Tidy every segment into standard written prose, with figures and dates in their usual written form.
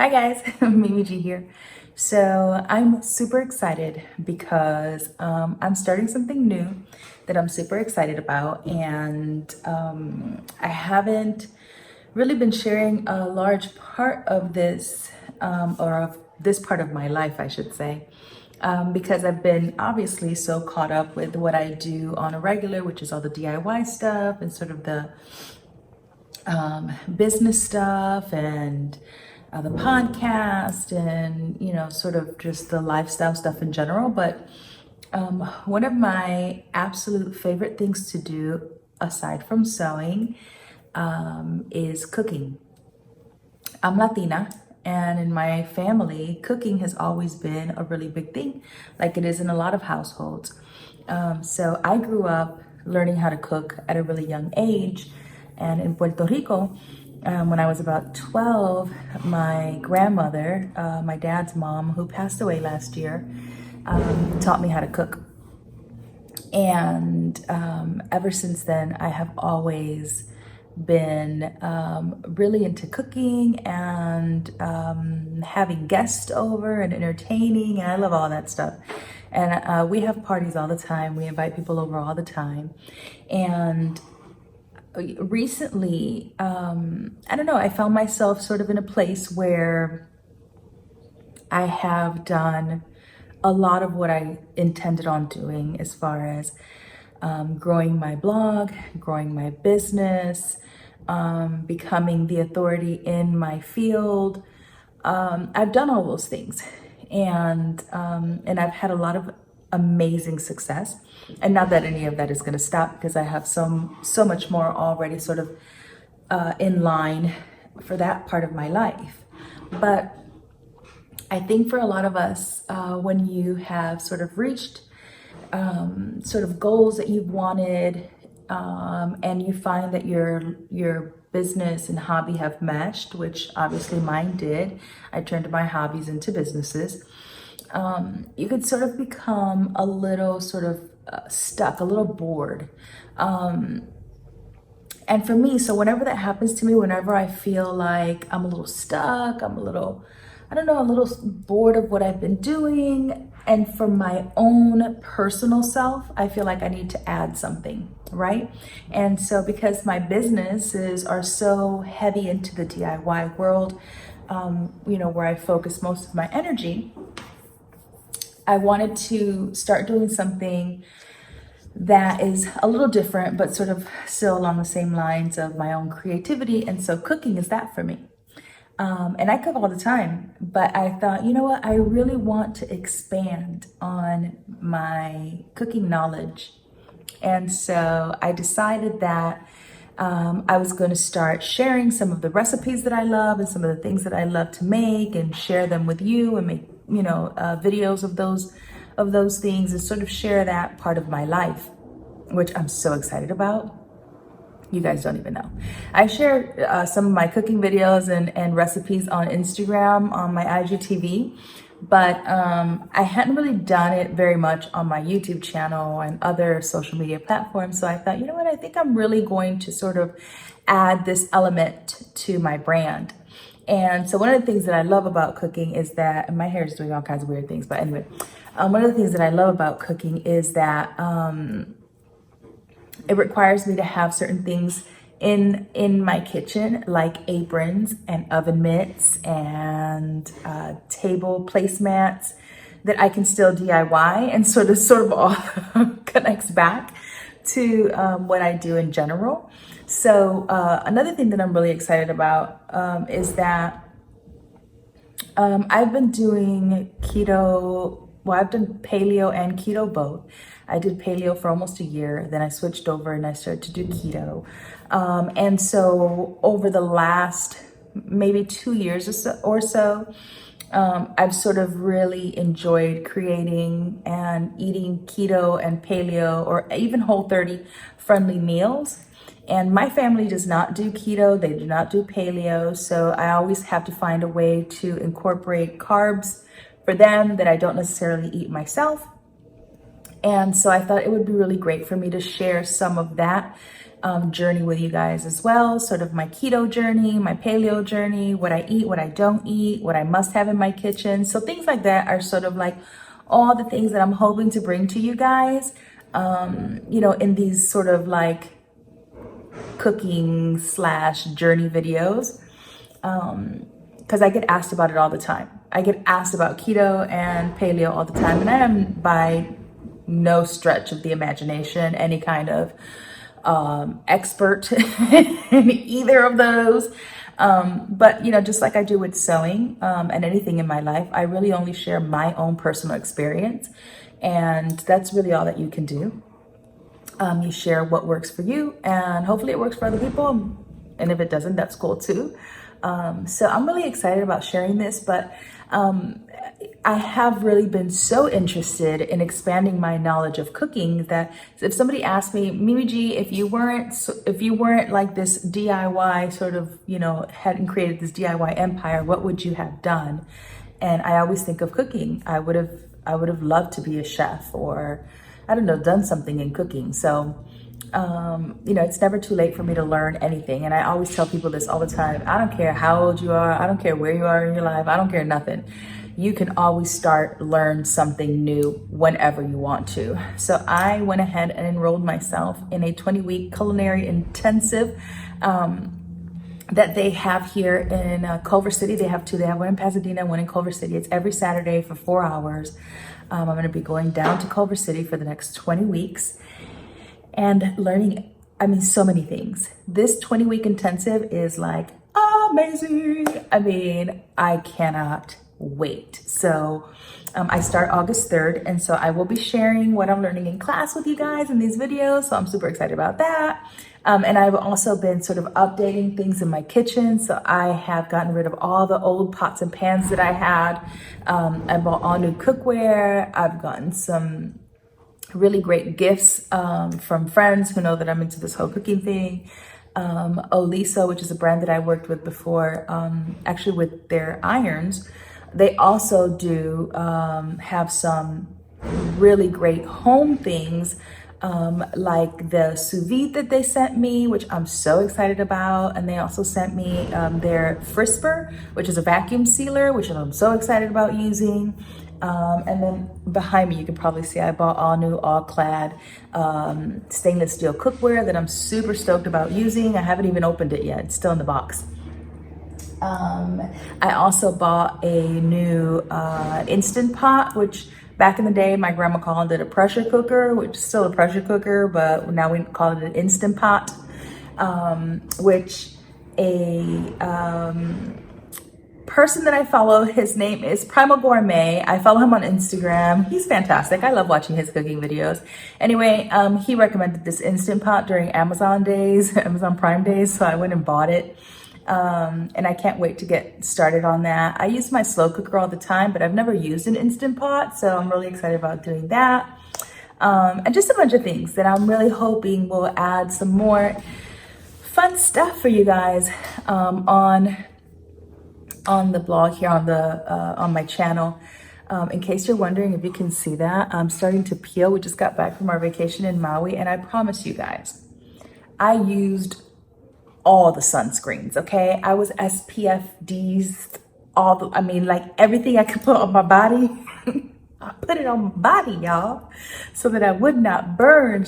Hi guys, Mimi G here. So I'm super excited because I'm starting something new that I'm super excited about, and I haven't really been sharing a large part of this, or of this part of my life, I should say, because I've been obviously so caught up with what I do on a regular, which is all the DIY stuff and sort of the business stuff and the podcast and, sort of just the lifestyle stuff in general. But one of my absolute favorite things to do, aside from sewing, is cooking. I'm Latina, and in my family, cooking has always been a really big thing, like it is in a lot of households. So I grew up learning how to cook at a really young age. And in Puerto Rico, when I was about 12, my grandmother, my dad's mom, who passed away last year, taught me how to cook. And ever since then, I have always been really into cooking and having guests over and entertaining. And I love all that stuff. And we have parties all the time. We invite people over all the time. And recently, I don't know, I found myself sort of in a place where I have done a lot of what I intended on doing as far as growing my blog, growing my business, becoming the authority in my field. I've done all those things, and I've had a lot of amazing success. And not that any of that is going to stop, because I have so much more already sort of in line for that part of my life. But I think for a lot of us, when you have sort of reached sort of goals that you've wanted, and you find that your business and hobby have matched, which obviously mine did. I turned my hobbies into businesses. You could sort of become a little sort of stuck, a little bored. And for me, so whenever that happens to me, whenever I feel like I'm a little stuck, I'm a little, I don't know, a little bored of what I've been doing, and for my own personal self, I feel like I need to add something, right? And so because my businesses are so heavy into the DIY world, where I focus most of my energy, I wanted to start doing something that is a little different, but sort of still along the same lines of my own creativity. And so cooking is that for me. And I cook all the time, but I thought, you know what? I really want to expand on my cooking knowledge. And so I decided that I was going to start sharing some of the recipes that I love and some of the things that I love to make, and share them with you, and make, videos of those things, and sort of share that part of my life, which I'm so excited about. You guys don't even know. I share some of my cooking videos and recipes on Instagram, on my IGTV, but I hadn't really done it very much on my YouTube channel and other social media platforms. So I thought, you know what, I think I'm really going to sort of add this element to my brand. And so one of the things that I love about cooking is that, and my hair is doing all kinds of weird things, but anyway, one of the things that I love about cooking is that it requires me to have certain things in my kitchen, like aprons and oven mitts and table placemats, that I can still DIY, and sort of all connects back to what I do in general. So another thing that I'm really excited about is that I've been doing keto. Well, I've done paleo and keto both. I did paleo for almost a year, then I switched over and I started to do keto. And so over the last maybe 2 years or so, I've sort of really enjoyed creating and eating keto and paleo, or even Whole30 friendly meals. And my family does not do keto, they do not do paleo, so I always have to find a way to incorporate carbs for them that I don't necessarily eat myself. And so I thought it would be really great for me to share some of that journey with you guys as well, sort of my keto journey, my paleo journey, what I eat, what I don't eat, what I must have in my kitchen. So things like that are sort of like all the things that I'm hoping to bring to you guys, in these sort of like cooking / journey videos. Because I get asked about it all the time. I get asked about keto and paleo all the time, and I am by no stretch of the imagination any kind of expert in either of those. But just like I do with sewing and anything in my life, I really only share my own personal experience, and that's really all that you can do. You share what works for you, and hopefully it works for other people. And if it doesn't, that's cool too. So I'm really excited about sharing this, but I have really been so interested in expanding my knowledge of cooking that if somebody asked me, Mimi G, if you weren't like this DIY sort of, hadn't created this DIY empire, what would you have done? And I always think of cooking. I would have loved to be a chef, or I don't know, done something in cooking. So it's never too late for me to learn anything. And I always tell people this all the time. I don't care how old you are. I don't care where you are in your life. I don't care nothing. You can always learn something new whenever you want to. So I went ahead and enrolled myself in a 20-week culinary intensive that they have here in Culver City. They have two. They have one in Pasadena, one in Culver City. It's every Saturday for 4 hours. I'm going to be going down to Culver City for the next 20 weeks. And learning, so many things. This 20-week intensive is like amazing. I cannot wait. So I start August 3rd. And so I will be sharing what I'm learning in class with you guys in these videos. So I'm super excited about that. And I've also been sort of updating things in my kitchen. So I have gotten rid of all the old pots and pans that I had. I bought all new cookware. I've gotten some really great gifts from friends who know that I'm into this whole cooking thing. Olisa, which is a brand that I worked with before, actually with their irons. They also do have some really great home things, like the sous vide that they sent me, which I'm so excited about. And they also sent me their Frisper, which is a vacuum sealer, which I'm so excited about using. And then behind me, you can probably see I bought all new, all clad stainless steel cookware that I'm super stoked about using. I haven't even opened it yet. It's still in the box. I also bought a new Instant Pot, which back in the day, my grandma called it a pressure cooker, which is still a pressure cooker, but now we call it an Instant Pot, which person that I follow, his name is Primal Gourmet. I follow him on Instagram. He's fantastic. I love watching his cooking videos. Anyway, he recommended this Instant Pot during Amazon Prime days, so I went and bought it. And I can't wait to get started on that. I use my slow cooker all the time, but I've never used an Instant Pot, so I'm really excited about doing that. And just a bunch of things that I'm really hoping will add some more fun stuff for you guys on the blog here on my channel. In case you're wondering if you can see that, I'm starting to peel. We just got back from our vacation in Maui, and I promise you guys, I used all the sunscreens, okay? I was SPFD's, like everything I could put on my body. I put it on my body, y'all, so that I would not burn,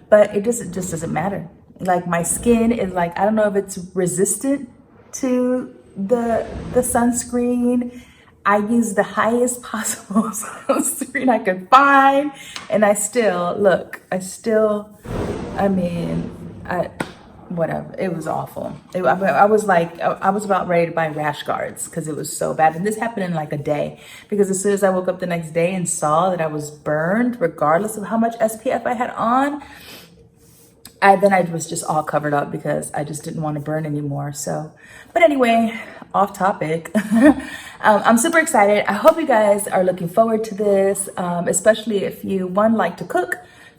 but it just doesn't matter. Like my skin is like, I don't know if it's resistant to the sunscreen. I used the highest possible sunscreen I could find, and whatever. It was awful. I was about ready to buy rash guards because it was so bad. And this happened in like a day, because as soon as I woke up the next day and saw that I was burned, regardless of how much SPF I had on, I was just all covered up because I just didn't want to burn anymore. So, but anyway, off topic. I'm super excited. I hope you guys are looking forward to this, especially if you, one, like to cook,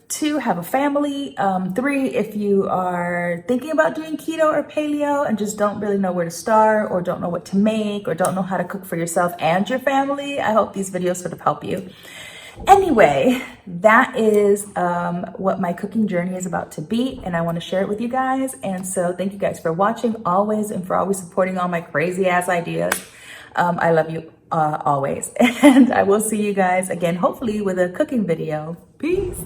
two, have a family, three, if you are thinking about doing keto or paleo and just don't really know where to start, or don't know what to make, or don't know how to cook for yourself and your family. I hope these videos sort of help you. Anyway, that is what my cooking journey is about to be, and I want to share it with you guys. And so thank you guys for watching always, and for always supporting all my crazy ass ideas. I love you always, and I will see you guys again, hopefully with a cooking video. Peace.